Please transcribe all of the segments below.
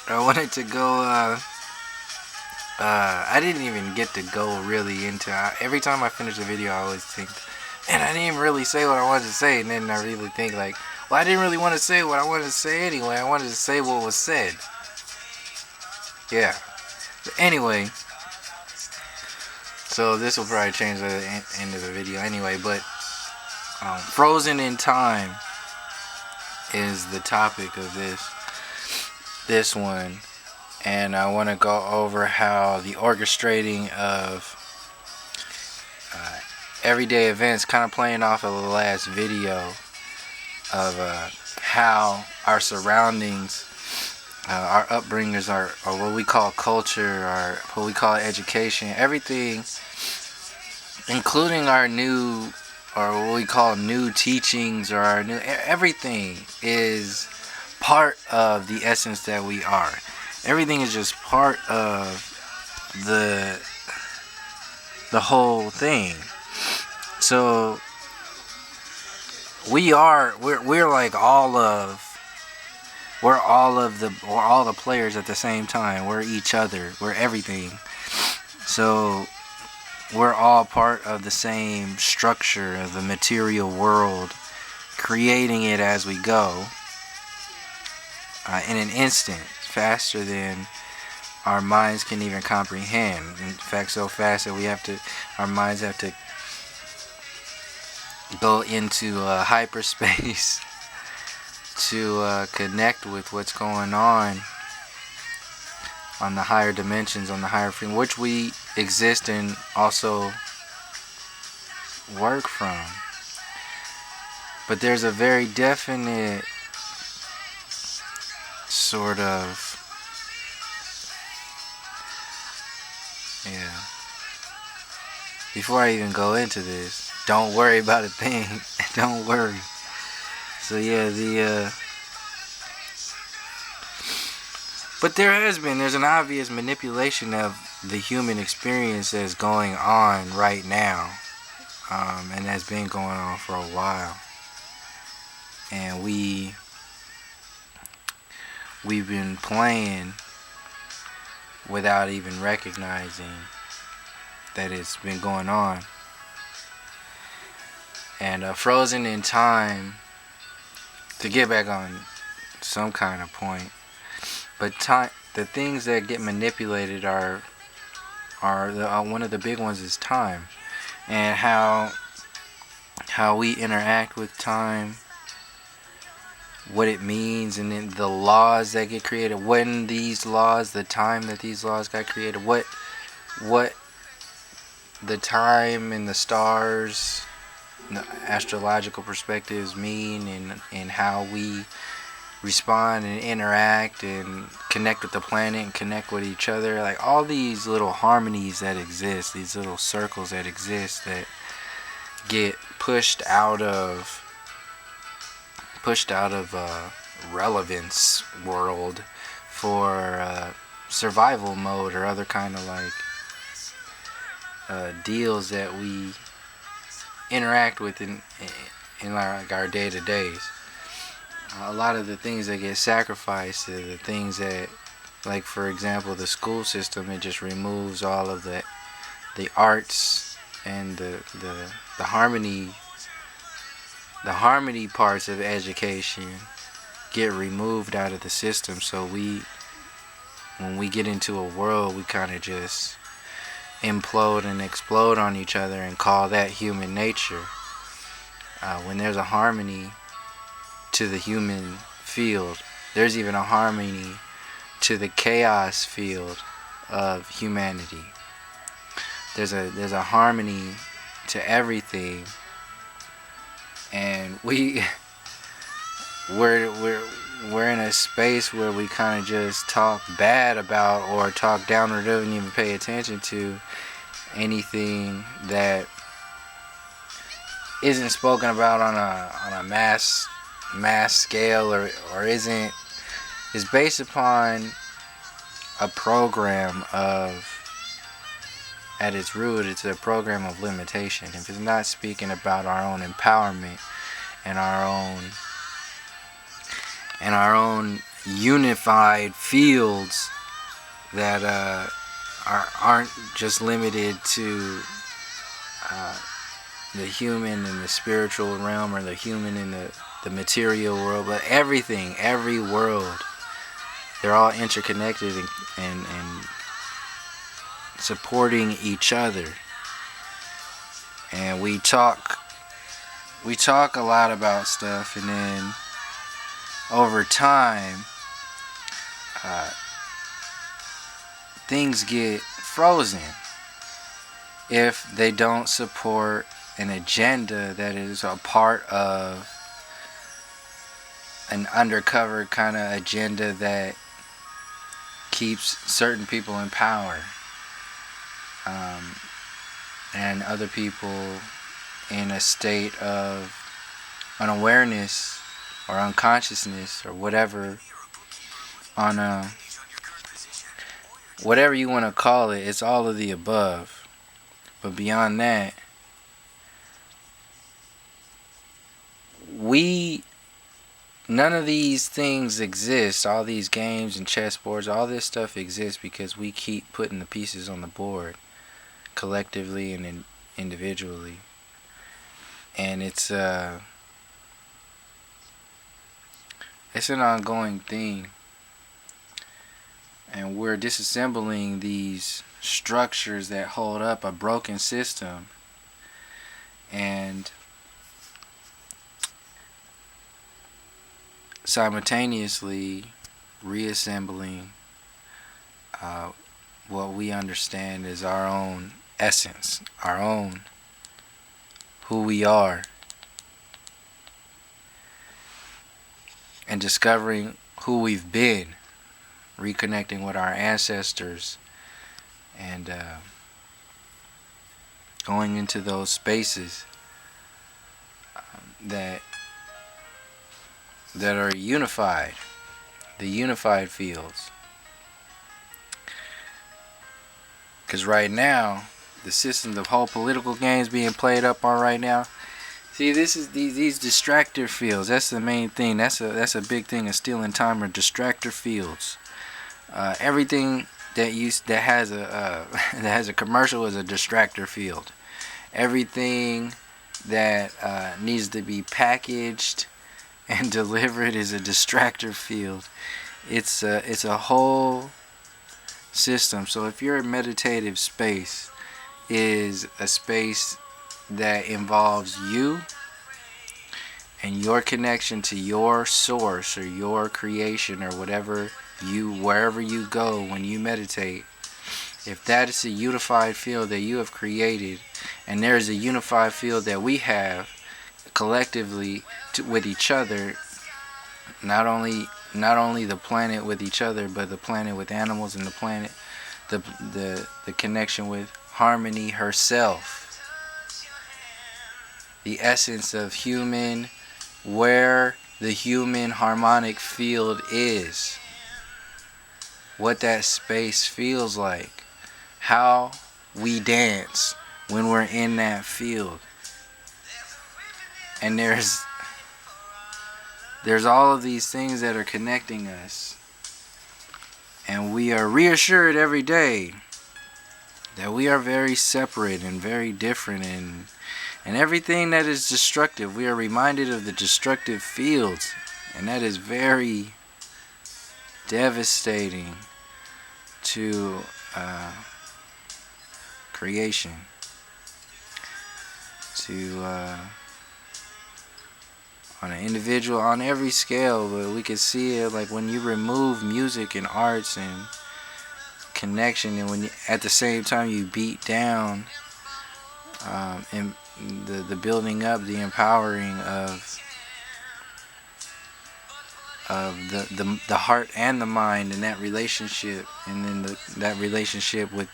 I wanted to go. I didn't even get to go really into. Every time I finish a video, I always think, man, I didn't really say what I wanted to say, and then I really think like, well, I didn't really want to say what I wanted to say anyway. I wanted to say what was said. Yeah. But anyway, so this will probably change the end of the video anyway. But frozen in time is the topic of this one, and I want to go over how the orchestrating of everyday events, kind of playing off of the last video of how our surroundings, our upbringers, or what we call culture, or what we call education, everything, including our new, or what we call new teachings, or our new, everything is part of the essence that we are. Everything is just part of the whole thing. So we're like all the players at the same time. We're each other. We're everything. So we're all part of the same structure of the material world, creating it as we go in an instant, faster than our minds can even comprehend. In fact, so fast that our minds have to go into hyperspace to connect with what's going on the higher dimensions, on the higher frequency, which we exist and also work from. But there's a very definite sort of, yeah. Before I even go into this, don't worry about a thing. Don't worry. So yeah, but there's an obvious manipulation of the human experience that's going on right now, and that's been going on for a while. And we've been playing without even recognizing that it's been going on. And frozen in time, to get back on some kind of point, but the things that get manipulated are one of the big ones is time, and how we interact with time, what it means, and then the laws that get created, when these laws, the time that these laws got created, what the time and the stars, the astrological perspectives mean, and how we respond and interact and connect with the planet and connect with each other. Like all these little harmonies that exist, these little circles that exist that get pushed out of relevance world for survival mode or other kind of like deals that we interact with in like our day-to-days. A lot of the things that get sacrificed are the things that, like for example, the school system, it just removes all of the arts and the harmony parts of education get removed out of the system. So when we get into a world, we kind of just implode and explode on each other and call that human nature. When there's a harmony to the human field, there's even a harmony to the chaos field of humanity. There's a harmony to everything, and we're in a space where we kind of just talk bad about or talk down or don't even pay attention to anything that isn't spoken about on a mass scale, or is based upon a program of, at its root, it's a program of limitation. If it's not speaking about our own empowerment and our own and our own unified fields that aren't just limited to the human and the spiritual realm, or the human in the material world, but everything, every world, they're all interconnected and supporting each other. And we talk a lot about stuff, and then over time things get frozen if they don't support an agenda that is a part of an undercover kind of agenda that keeps certain people in power, and other people in a state of unawareness or unconsciousness or whatever, on a whatever you want to call it. It's all of the above. But beyond that, none of these things exist. All these games and chessboards, all this stuff exists because we keep putting the pieces on the board, collectively and individually. And it's an ongoing thing. And we're disassembling these structures that hold up a broken system, and simultaneously reassembling what we understand is our own essence, our own who we are, and discovering who we've been, reconnecting with our ancestors, and going into those spaces that are unified, the unified fields. Because right now, the system, the whole political games being played up on right now, see, this is these distractor fields. That's the main thing. That's a big thing of stealing time, or distractor fields. Everything that has a commercial is a distractor field. Everything that needs to be packaged and delivered is a distractor field. It's a whole system. So if your meditative space is a space that involves you and your connection to your source or your creation or wherever you go when you meditate, if that is a unified field that you have created, and there is a unified field that we have collectively with each other, not only the planet with each other, but the planet with animals, and the planet, the connection with harmony herself, the essence of human, where the human harmonic field is, what that space feels like, how we dance when we're in that field. And there's all of these things that are connecting us, and we are reassured every day that we are very separate and very different, and everything that is destructive, we are reminded of the destructive fields, and that is very devastating to creation, to on an individual, on every scale. But we can see it like when you remove music and arts and connection, and when you, at the same time you beat down and the building up, the empowering of the heart and the mind, and that relationship, and then that relationship with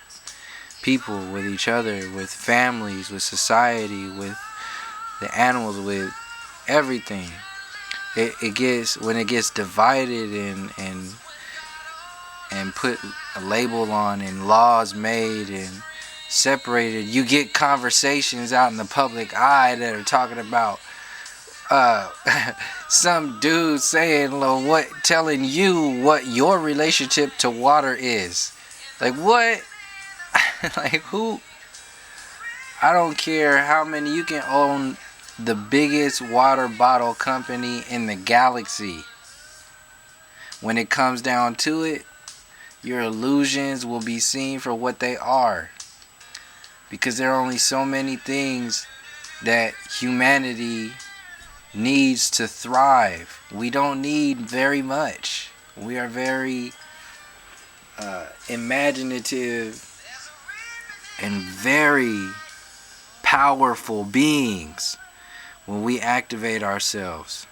people, with each other, with families, with society, with the animals, with everything. It gets, when it gets divided and put a label on and laws made and separated, you get conversations out in the public eye that are talking about uh some dude saying what telling you what your relationship to water is. Like what? Like who? I don't care how many you can own the biggest water bottle company in the galaxy. When it comes down to it, your illusions will be seen for what they are. Because there are only so many things that humanity needs to thrive. We don't need very much. We are very imaginative and very powerful beings when we activate ourselves.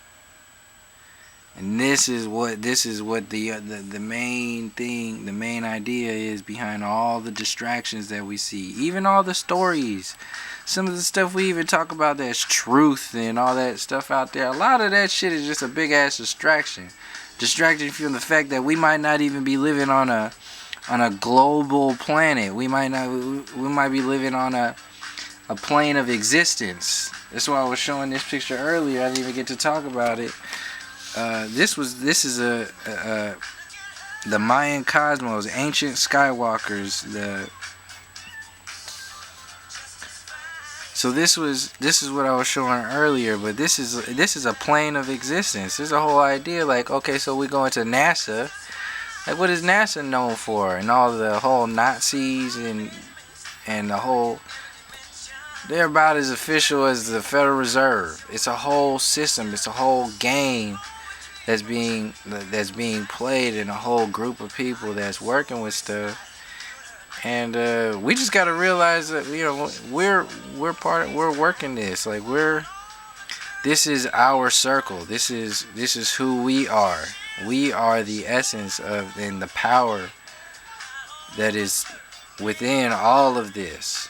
And this is what the main thing, the main idea is behind all the distractions that we see, even all the stories, some of the stuff we even talk about that's truth and all that stuff out there. A lot of that shit is just a big ass distraction, distracting from the fact that we might not even be living on a global planet. We might be living on a plane of existence. That's why I was showing this picture earlier. I didn't even get to talk about it. This is the Mayan cosmos, ancient skywalkers. So this is what I was showing earlier. But this is a plane of existence. There's a whole idea. Like, okay, so we go into NASA. Like, what is NASA known for? And all the whole Nazis and the whole. They're about as official as the Federal Reserve. It's a whole system. It's a whole game that's being played in a whole group of people that's working with stuff. And we just gotta realize that we're working this. Like this is our circle. This is who we are. We are the essence of and the power that is within all of this.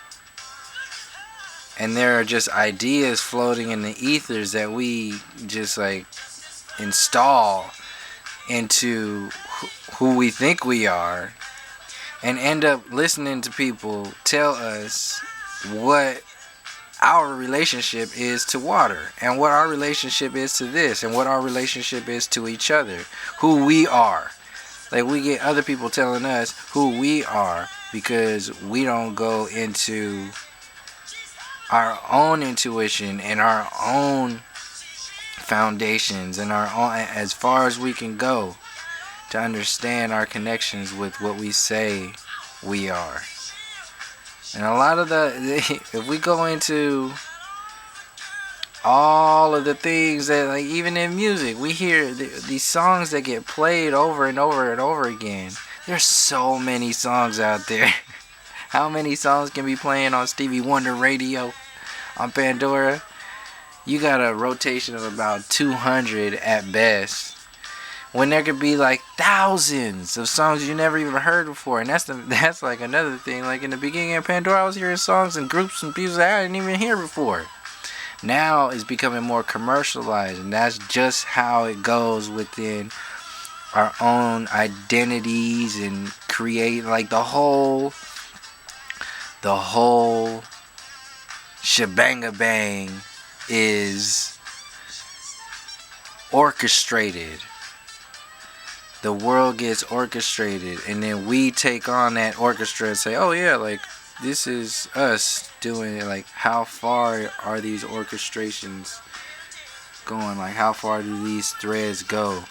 And there are just ideas floating in the ethers that we just like install into who we think we are, and end up listening to people tell us what our relationship is to water, and what our relationship is to this, and what our relationship is to each other, who we are. Like, we get other people telling us who we are because we don't go into our own intuition and our own foundations and our own, as far as we can go, to understand our connections with what we say we are. And a lot of if we go into all of the things that, like, even in music, we hear these songs that get played over and over and over again. There's so many songs out there. How many songs can be playing on Stevie Wonder radio, on Pandora? You got a rotation of about 200 at best, when there could be like thousands of songs you never even heard before. And that's like another thing. Like, in the beginning of Pandora, I was hearing songs and groups and people that I didn't even hear before. Now it's becoming more commercialized, and that's just how it goes within our own identities, and create like the whole shebanga bang is orchestrated. The world gets orchestrated, and then we take on that orchestra and say, oh yeah, like, this is us doing it. Like, how far are these orchestrations going? Like, how far do these threads go?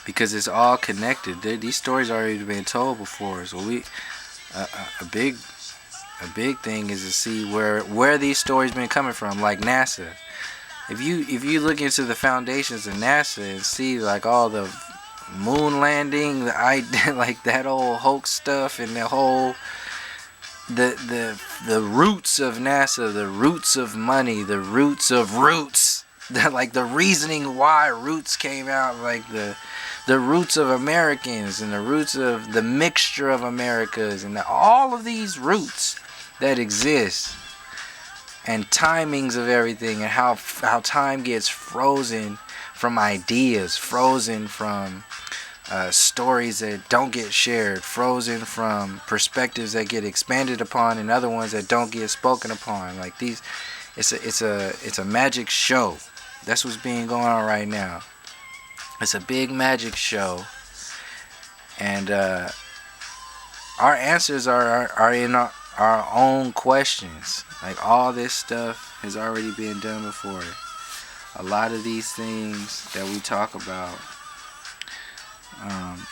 Because it's all connected. These stories already been told before. So a big thing is to see where these stories been coming from. Like NASA. If you look into the foundations of NASA and see like all the moon landing, like that old hoax stuff, and the whole the roots of NASA, the roots of money, the roots of roots, like the reasoning why roots came out, like the roots of Americans, and the roots of the mixture of Americas, and all of these roots that exist. And timings of everything, and how time gets frozen from ideas, frozen from stories that don't get shared, frozen from perspectives that get expanded upon, and other ones that don't get spoken upon. Like, these, it's a magic show. That's what's being going on right now. It's a big magic show, and our answers are in our own questions. Like all this stuff has already been done before. A lot of these things that we talk about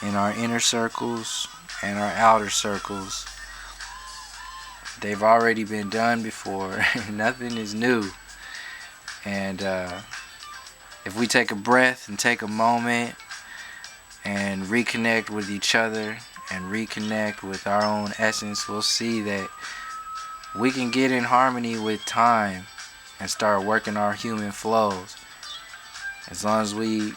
in our inner circles and our outer circles, they've already been done before. Nothing is new. And if we take a breath and take a moment and reconnect with each other and reconnect with our own essence, we'll see that we can get in harmony with time and start working our human flows. As long as we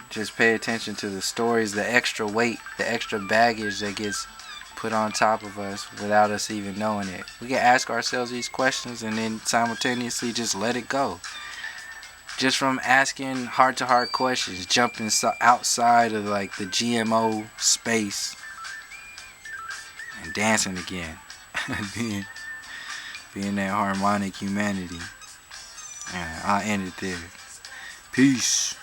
just pay attention to the stories, the extra weight, the extra baggage that gets put on top of us without us even knowing it. We can ask ourselves these questions and then simultaneously just let it go. Just from asking heart-to-heart questions, jumping outside of like the GMO space and dancing again. being that harmonic humanity. Yeah, I'll end it there. Peace.